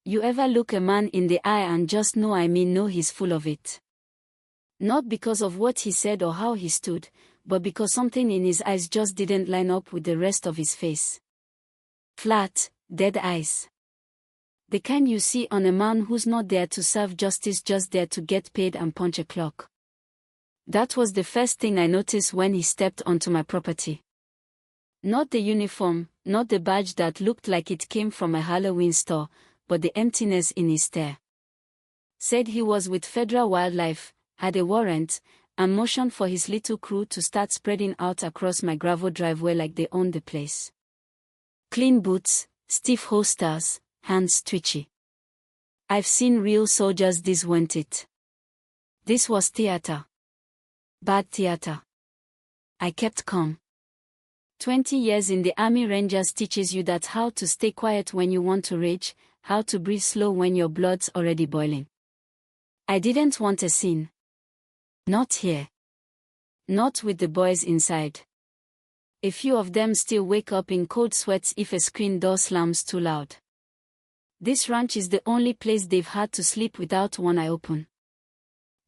You ever look a man in the eye and just know he's full of it? Not because of what he said or how he stood, but because something in his eyes just didn't line up with the rest of his face. Flat, dead eyes. The kind you see on a man who's not there to serve justice, just there to get paid and punch a clock. That was the first thing I noticed when he stepped onto my property. Not the uniform, not the badge that looked like it came from a Halloween store, but the emptiness in his stare. Said he was with Federal Wildlife, had a warrant, and motioned for his little crew to start spreading out across my gravel driveway like they owned the place. Clean boots, stiff holsters, hands twitchy. I've seen real soldiers, this weren't it. This was theater. Bad theater. I kept calm. 20 years in the Army Rangers teaches you that how to stay quiet when you want to rage, how to breathe slow when your blood's already boiling. I didn't want a scene. Not here. Not with the boys inside. A few of them still wake up in cold sweats if a screen door slams too loud. This ranch is the only place they've had to sleep without one eye open.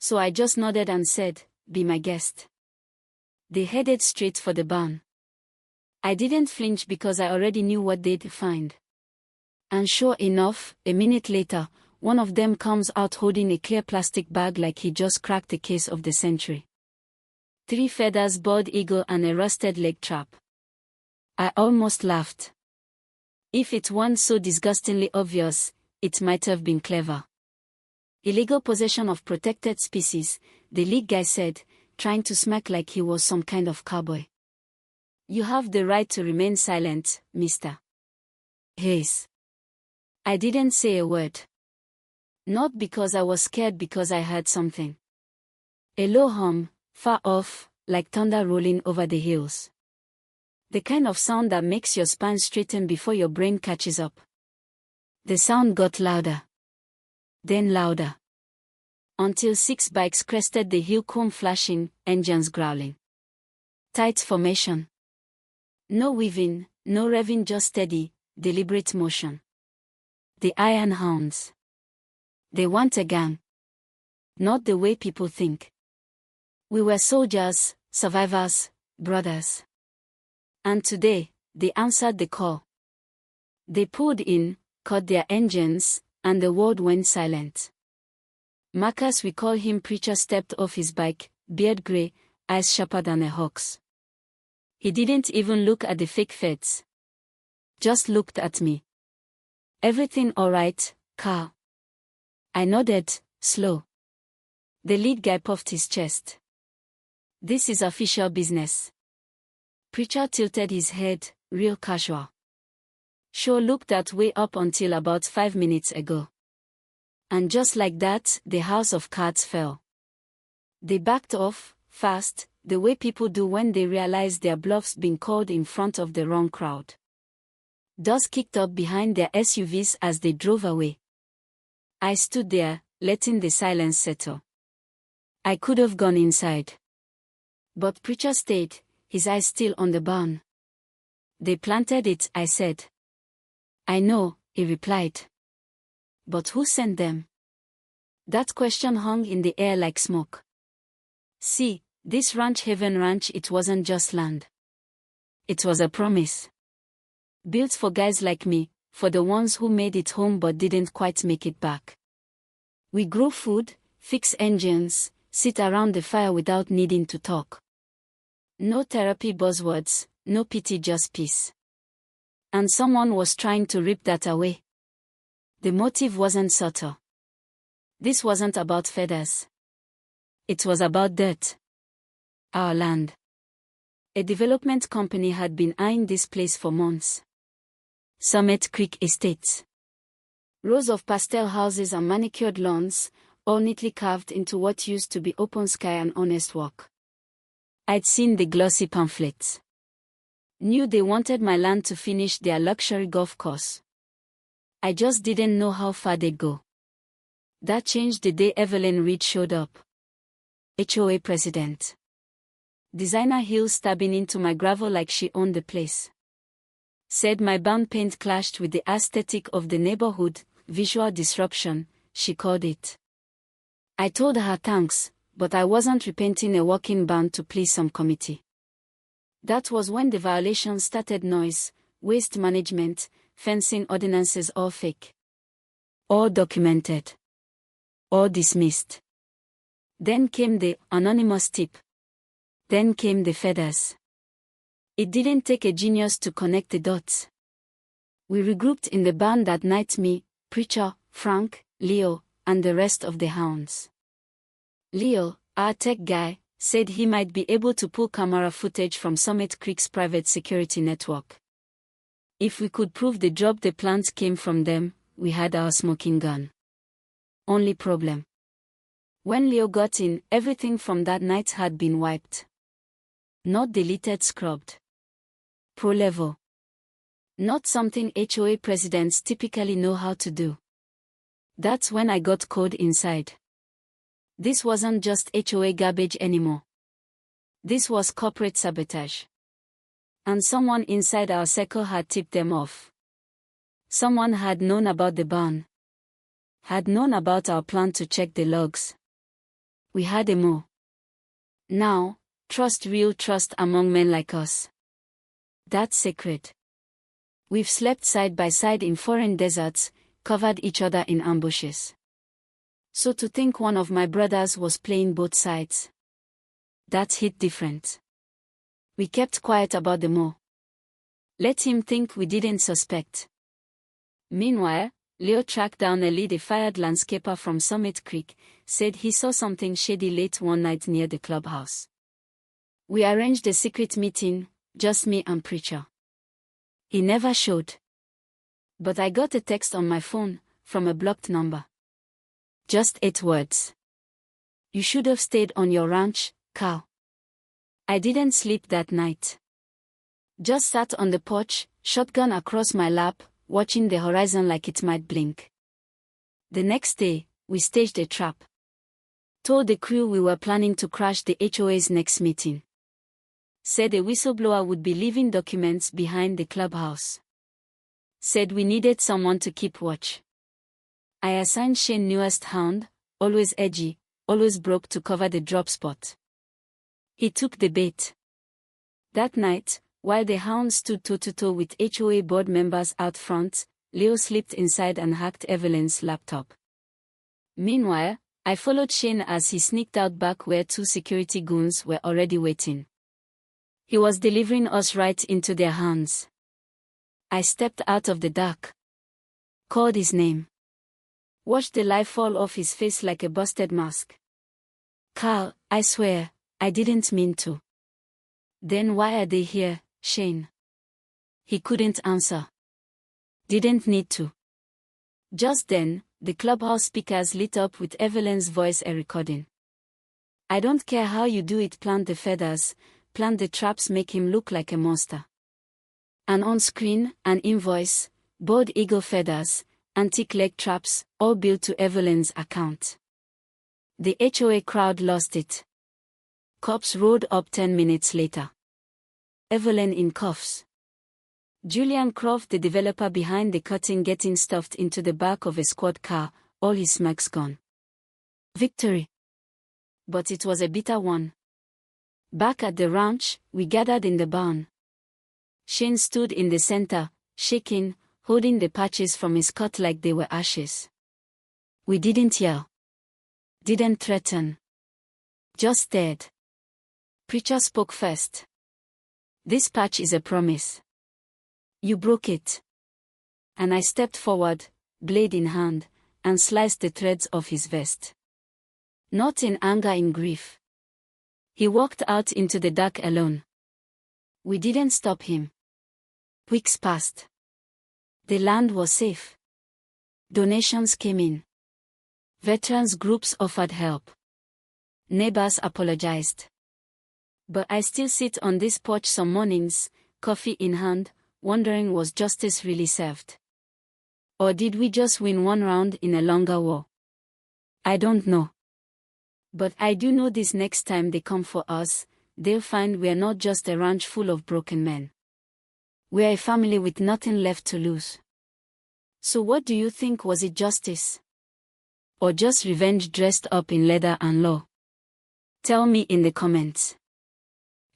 So I just nodded and said, "Be my guest." They headed straight for the barn. I didn't flinch because I already knew what they'd find. And sure enough, a minute later, one of them comes out holding a clear plastic bag like he just cracked the case of the century. 3 feathers, bald eagle and a rusted leg trap. I almost laughed. If it weren't so disgustingly obvious, it might have been clever. Illegal possession of protected species, the league guy said, trying to smirk like he was some kind of cowboy. You have the right to remain silent, Mr. Hayes. I didn't say a word. Not because I was scared, because I heard something. A low hum, far off, like thunder rolling over the hills. The kind of sound that makes your spine straighten before your brain catches up. The sound got louder. Then louder. Until 6 bikes crested the hill, chrome flashing, engines growling. Tight formation. No weaving, no revving, just steady, deliberate motion. The Iron Hounds. They want a gang. Not the way people think. We were soldiers, survivors, brothers. And today, they answered the call. They pulled in, caught their engines, and the world went silent. Marcus, we call him Preacher, stepped off his bike, beard gray, eyes sharper than a hawk's. He didn't even look at the fake feds. Just looked at me. "Everything all right, Carl?" I nodded, slow. The lead guy puffed his chest. "This is official business." Preacher tilted his head, real casual. "Sure looked that way up until about 5 minutes ago." And just like that, the house of cards fell. They backed off, fast, the way people do when they realize their bluff's been called in front of the wrong crowd. Doors kicked up behind their SUVs as they drove away. I stood there, letting the silence settle. I could have gone inside. But Preacher stayed, his eyes still on the barn. "They planted it," I said. "I know," he replied. "But who sent them?" That question hung in the air like smoke. See, this ranch, Haven Ranch, it wasn't just land. It was a promise. Built for guys like me, for the ones who made it home but didn't quite make it back. We grew food, fix engines, sit around the fire without needing to talk. No therapy buzzwords, no pity, just peace. And someone was trying to rip that away. The motive wasn't subtle. This wasn't about feathers. It was about dirt. Our land. A development company had been eyeing this place for months. Summit Creek Estates. Rows of pastel houses and manicured lawns, all neatly carved into what used to be open sky and honest work. I'd seen the glossy pamphlets. Knew they wanted my land to finish their luxury golf course. I just didn't know how far they'd go. That changed the day Evelyn Reed showed up. HOA president. Designer heels stabbing into my gravel like she owned the place. Said my barn paint clashed with the aesthetic of the neighborhood, visual disruption, she called it. I told her thanks, but I wasn't repainting a walking band to please some committee. That was when the violations started: noise, waste management, fencing ordinances, all fake. All documented. All dismissed. Then came the anonymous tip. Then came the feathers. It didn't take a genius to connect the dots. We regrouped in the barn that night: me, Preacher, Frank, Leo, and the rest of the hounds. Leo, our tech guy, said he might be able to pull camera footage from Summit Creek's private security network. If we could prove the drop the plants came from them, we had our smoking gun. Only problem. When Leo got in, everything from that night had been wiped. Not deleted, scrubbed. Pro level. Not something HOA presidents typically know how to do. That's when I got cold inside. This wasn't just HOA garbage anymore. This was corporate sabotage. And someone inside our circle had tipped them off. Someone had known about the barn. Had known about our plan to check the logs. We had a more. Now, trust, real trust among men like us. That's sacred. We've slept side by side in foreign deserts, covered each other in ambushes. So to think one of my brothers was playing both sides. That hit different. We kept quiet about the more. Let him think we didn't suspect. Meanwhile, Leo tracked down a lead, a fired landscaper from Summit Creek, said he saw something shady late one night near the clubhouse. We arranged a secret meeting, just me and Preacher. He never showed. But I got a text on my phone, from a blocked number. Just 8 words. You should have stayed on your ranch, cow. I didn't sleep that night. Just sat on the porch, shotgun across my lap, watching the horizon like it might blink. The next day, we staged a trap. Told the crew we were planning to crash the HOA's next meeting. Said a whistleblower would be leaving documents behind the clubhouse. Said we needed someone to keep watch. I assigned Shane newest hound, always edgy, always broke, to cover the drop spot. He took the bait. That night, while the hound stood toe-to-toe with HOA board members out front, Leo slipped inside and hacked Evelyn's laptop. Meanwhile, I followed Shane as he sneaked out back where 2 security goons were already waiting. He was delivering us right into their hands. I stepped out of the dark. Called his name. Watched the light fall off his face like a busted mask. Carl, I swear, I didn't mean to. Then why are they here, Shane? He couldn't answer. Didn't need to. Just then, the clubhouse speakers lit up with Evelyn's voice, a recording. I don't care how you do it, plant the feathers, plant the traps, make him look like a monster. And on screen, an invoice, bald eagle feathers, antique leg traps, all billed to Evelyn's account. The HOA crowd lost it. Cops rode up 10 minutes later. Evelyn in cuffs. Julian Croft, the developer behind the curtain, getting stuffed into the back of a squad car, all his smirks gone. Victory. But it was a bitter one. Back at the ranch, we gathered in the barn. Shane stood in the center, shaking, holding the patches from his cut like they were ashes. We didn't yell. Didn't threaten. Just stared. Preacher spoke first. This patch is a promise. You broke it. And I stepped forward, blade in hand, and sliced the threads of his vest. Not in anger, in grief. He walked out into the dark alone. We didn't stop him. Weeks passed. The land was safe. Donations came in. Veterans groups offered help. Neighbors apologized. But I still sit on this porch some mornings, coffee in hand, wondering, was justice really served? Or did we just win one round in a longer war? I don't know. But I do know this: next time they come for us, they'll find we're not just a ranch full of broken men. We're a family with nothing left to lose. So what do you think, was it justice? Or just revenge dressed up in leather and law? Tell me in the comments.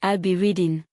I'll be reading.